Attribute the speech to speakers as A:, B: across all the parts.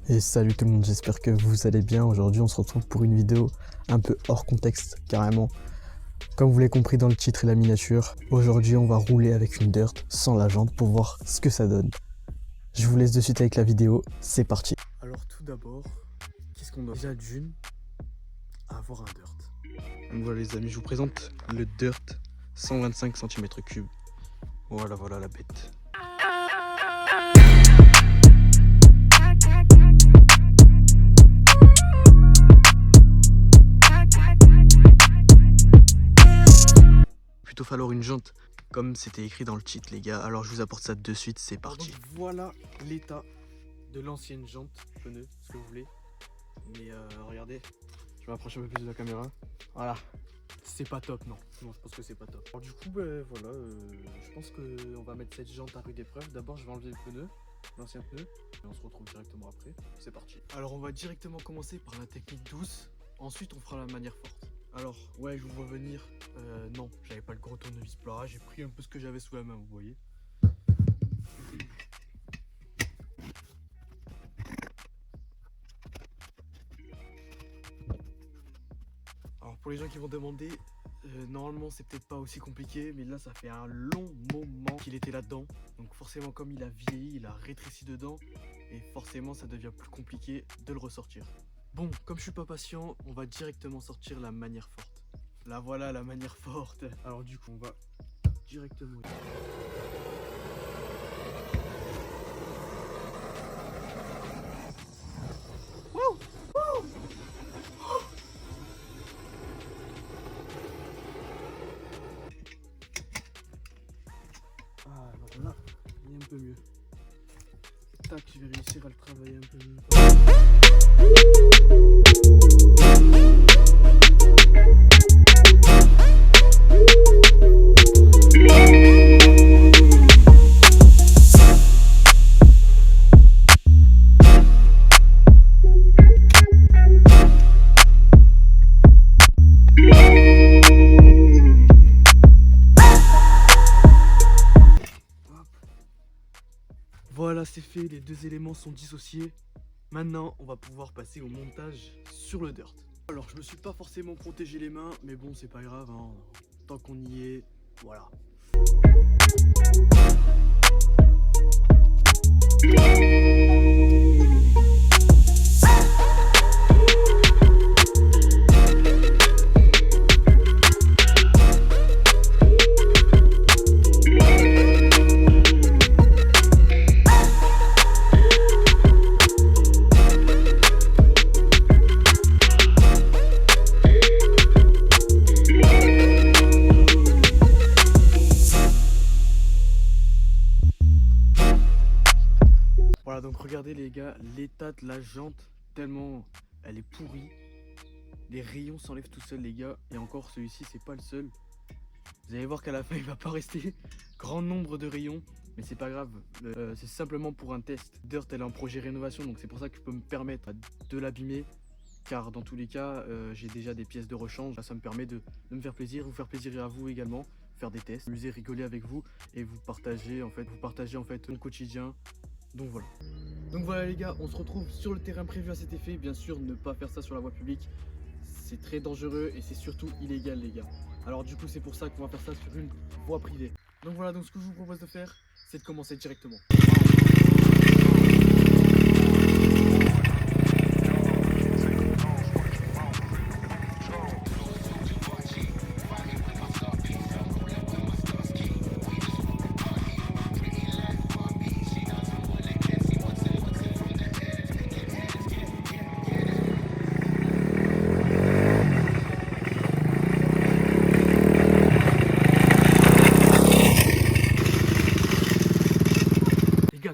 A: Et salut tout le monde, j'espère que vous allez bien. Aujourd'hui on se retrouve pour une vidéo un peu hors contexte carrément. Comme vous l'avez compris dans le titre et la miniature, aujourd'hui on va rouler avec une dirt sans la jante pour voir ce que ça donne. Je vous laisse de suite avec la vidéo, c'est parti. Alors tout d'abord, qu'est-ce qu'on doit déjà d'une à avoir un dirt. Donc voilà les amis, je vous présente le dirt 125 cm3. Voilà la bête. Plutôt falloir une jante comme c'était écrit dans le titre les gars, alors je vous apporte ça de suite, c'est parti. Donc, voilà l'état de l'ancienne jante, pneu, ce que vous voulez, mais regardez, je m'approche un peu plus de la caméra, voilà, c'est pas top, non je pense que c'est pas top. Alors du coup voilà, je pense qu'on va mettre cette jante à rude épreuve. D'abord je vais enlever le pneu, l'ancien pneu, et on se retrouve directement après, c'est parti. Alors on va directement commencer par la technique douce, ensuite on fera la manière forte. Alors, ouais, je vous vois venir. Non, j'avais pas le gros tournevis plat. J'ai pris un peu ce que j'avais sous la main, vous voyez. Alors, pour les gens qui vont demander, normalement, c'est peut-être pas aussi compliqué, mais là, ça fait un long moment qu'il était là-dedans. Donc, forcément, comme il a vieilli, il a rétréci dedans. Et forcément, ça devient plus compliqué de le ressortir. Bon, comme je suis pas patient, on va directement sortir la manière forte. Là voilà la manière forte. Alors du coup on va directement. Wow, wow. Ah alors là, il est un peu mieux. Tac, je vais réussir à le travailler un peu mieux. Voilà, c'est fait, les deux éléments sont dissociés. Maintenant, on va pouvoir passer au montage sur le dirt. Alors, je me suis pas forcément protégé les mains, mais bon, c'est pas grave, hein. Tant qu'on y est, voilà. Voilà, donc regardez les gars, l'état de la jante, tellement elle est pourrie. Les rayons s'enlèvent tout seuls les gars, et encore celui-ci c'est pas le seul. Vous allez voir qu'à la fin il va pas rester grand nombre de rayons, mais c'est pas grave, c'est simplement pour un test. Dirt elle est en projet rénovation, donc c'est pour ça que je peux me permettre de l'abîmer, car dans tous les cas j'ai déjà des pièces de rechange. Ça me permet de me faire plaisir, vous faire plaisir à vous également, faire des tests, m'amuser, rigoler avec vous et vous partager en fait mon quotidien. Donc voilà les gars, on se retrouve sur le terrain prévu à cet effet. Bien sûr, ne pas faire ça sur la voie publique, c'est très dangereux et c'est surtout illégal les gars. Alors du coup c'est pour ça qu'on va faire ça sur une voie privée. Donc voilà, donc ce que je vous propose de faire, c'est de commencer directement.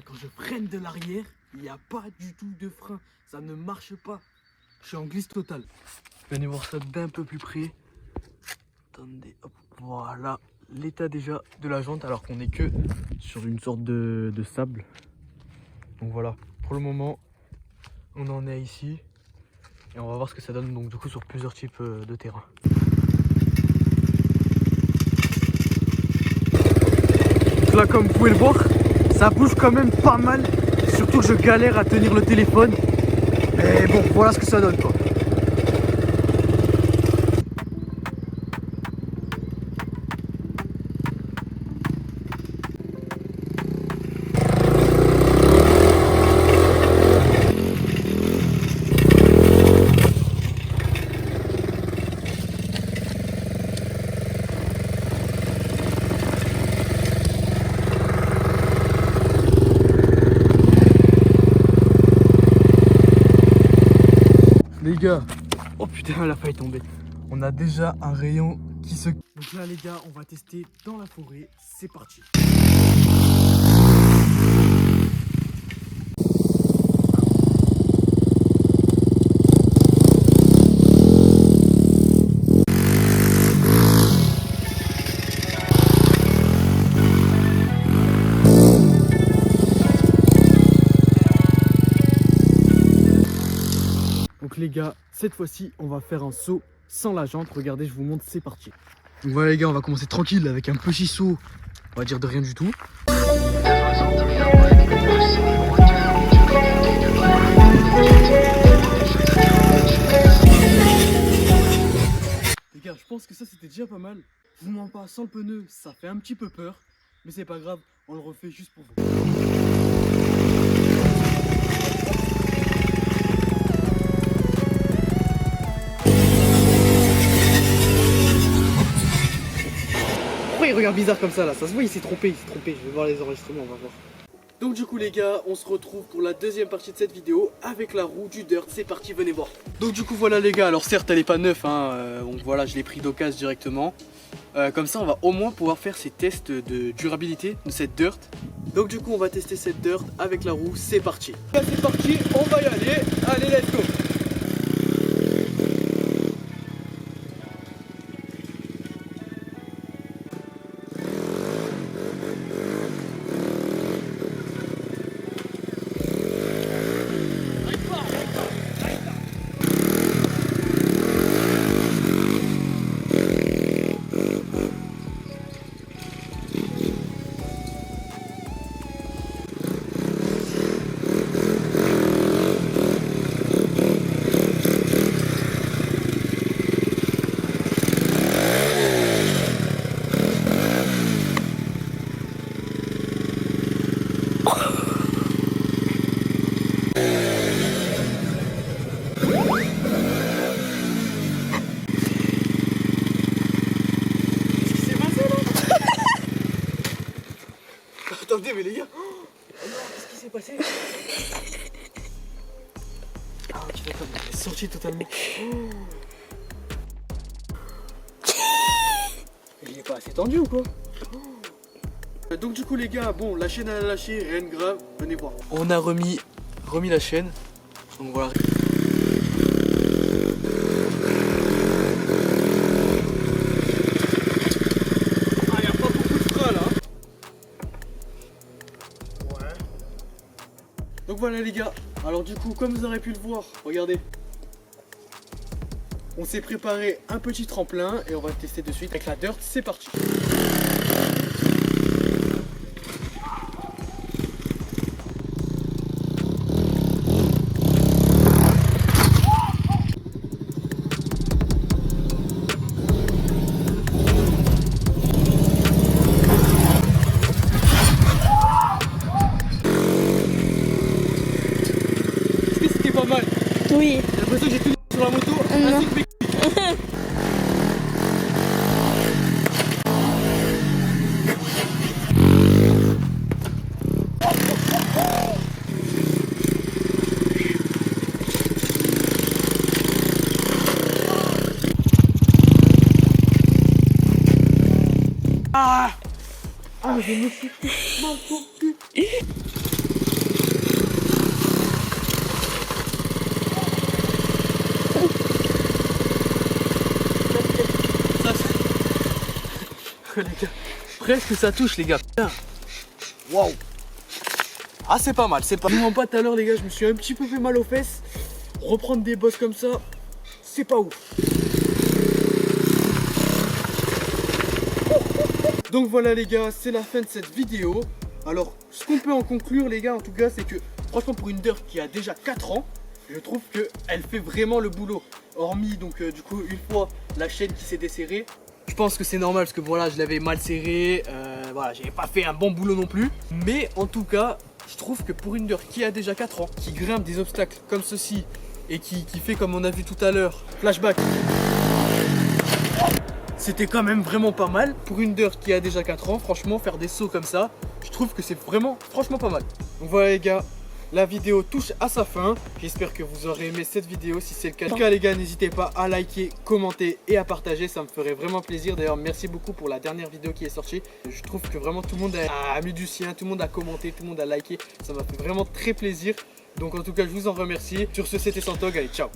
A: Quand je freine de l'arrière, il n'y a pas du tout de frein, ça ne marche pas. Je suis en glisse totale. Venez voir ça d'un peu plus près. Attendez, hop, voilà l'état déjà de la jante, alors qu'on est que sur une sorte de sable. Donc voilà, pour le moment, on en est ici et on va voir ce que ça donne donc du coup sur plusieurs types de terrain. Donc là, comme vous pouvez le voir, ça bouge quand même pas mal. Surtout que je galère à tenir le téléphone. Et bon, voilà ce que ça donne quoi. Les gars, oh putain, la faille est tombée. On a déjà un rayon qui se... Donc là les gars, on va tester dans la forêt. C'est parti. Donc les gars, cette fois-ci, on va faire un saut sans la jante. Regardez, je vous montre, c'est parti. Donc voilà les gars, on va commencer tranquille avec un petit saut, on va dire de rien du tout. Les gars, je pense que ça c'était déjà pas mal. Je vous mens pas, sans le pneu, ça fait un petit peu peur. Mais c'est pas grave, on le refait juste pour vous. Pourquoi il regarde bizarre comme ça là? Ça se voit, il s'est trompé, Je vais voir les enregistrements, on va voir. Donc du coup les gars, on se retrouve pour la deuxième partie de cette vidéo avec la roue du dirt. C'est parti, venez voir. Donc du coup voilà les gars, alors certes elle est pas neuve, hein, donc voilà, je l'ai pris d'occasion directement. Comme ça on va au moins pouvoir faire ces tests de durabilité de cette dirt. Donc du coup on va tester cette dirt avec la roue, c'est parti. Là c'est parti, on va y aller, allez let's go. Attendez mais les gars, oh non, qu'est-ce qui s'est passé? Ah ok d'accord, il est sorti totalement. Il est pas assez tendu ou quoi? Donc du coup les gars, bon la chaîne elle a lâché, rien de grave, venez voir. On a remis la chaîne, donc voilà. Ah y a pas beaucoup de frein là. Ouais. Donc voilà les gars, alors du coup comme vous aurez pu le voir, regardez. On s'est préparé un petit tremplin et on va le tester de suite avec la dirt, c'est parti. Est-ce que c'était pas mal?
B: Oui.
A: J'ai l'impression que j'ai tout sur la moto, ainsi que mes... Ah, je me suis fait mal au cul. Les gars, presque ça touche les gars. Putain. Waouh. Ah c'est pas mal, c'est pas. Je vous mens pas tout à l'heure les gars, je me suis un petit peu fait mal aux fesses. Reprendre des bosses comme ça, c'est pas ouf. Donc voilà les gars, c'est la fin de cette vidéo. Alors ce qu'on peut en conclure les gars en tout cas, c'est que franchement pour une dirt qui a déjà 4 ans, Je trouve qu'elle fait vraiment le boulot. Hormis donc du coup une fois la chaîne qui s'est desserrée. Je pense que c'est normal parce que voilà, je l'avais mal serré. Voilà, j'avais pas fait un bon boulot non plus. Mais en tout cas, je trouve que pour une Under qui a déjà 4 ans, qui grimpe des obstacles comme ceci et qui fait comme on a vu tout à l'heure, flashback. C'était quand même vraiment pas mal. Pour une Under qui a déjà 4 ans, franchement, faire des sauts comme ça, je trouve que c'est vraiment, franchement pas mal. Donc voilà les gars, la vidéo touche à sa fin. J'espère que vous aurez aimé cette vidéo. Si c'est le cas, en tout cas les gars, n'hésitez pas à liker, commenter et à partager. Ça me ferait vraiment plaisir. D'ailleurs, merci beaucoup pour la dernière vidéo qui est sortie. Je trouve que vraiment tout le monde a mis du sien, tout le monde a commenté, tout le monde a liké. Ça m'a fait vraiment très plaisir. Donc en tout cas, je vous en remercie. Sur ce, c'était Santog. Allez, ciao.